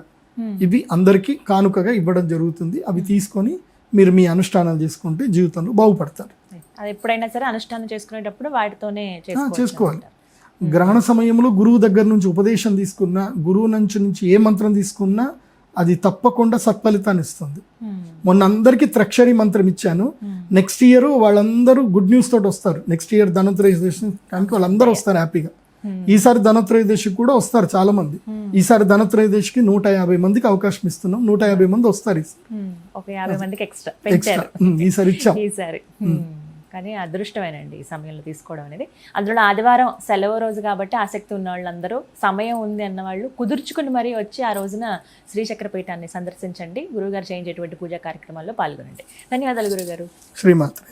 ఇవి అందరికీ కానుకగా ఇవ్వడం జరుగుతుంది. అవి తీసుకొని మీరు మీ అనుష్ఠానాలు చేసుకుంటే జీవితంలో బాగుపడతారు. అది ఎప్పుడైనా సరే అనుష్ఠానం చేసుకునేటప్పుడు వాటితోనే చేసుకోవాలి. గ్రహణ సమయంలో గురువు దగ్గర నుంచి ఉపదేశం తీసుకున్నా, గురువు నుంచి ఏ మంత్రం తీసుకున్నా అది తప్పకుండా సత్ఫలితాన్ని ఇస్తుంది. మొన్న అందరికీ త్రక్షరి మంత్రం ఇచ్చాను. నెక్స్ట్ ఇయర్ వాళ్ళందరూ గుడ్ న్యూస్ తోటి వస్తారు. నెక్స్ట్ ఇయర్ ధనత్రయోదశి కానీ వాళ్ళందరూ వస్తారు హ్యాపీగా. ఈసారి ధనత్రయోదశికి కూడా వస్తారు చాలా మంది. ఈసారి ధనత్రయోదశికి 150 మందికి అవకాశం ఇస్తున్నాం. 150 మంది వస్తారు ఒక 50 మందికి ఎక్స్ట్రా ఎక్స్ట్రా ఈసారి ఇచ్చాం. ఈసారి కానీ అదృష్టమేనండి ఈ సమయంలో తీసుకోవడం అనేది. అందులో ఆదివారం సెలవు రోజు కాబట్టి ఆసక్తి ఉన్న వాళ్ళందరూ, సమయం ఉంది అన్న వాళ్ళు కుదుర్చుకుని మరీ వచ్చి ఆ రోజున శ్రీచక్ర పీఠాన్ని సందర్శించండి. గురువుగారు చేయించేటువంటి పూజా కార్యక్రమాల్లో పాల్గొనండి. ధన్యవాదాలు గురుగారు. శ్రీమాత్రే.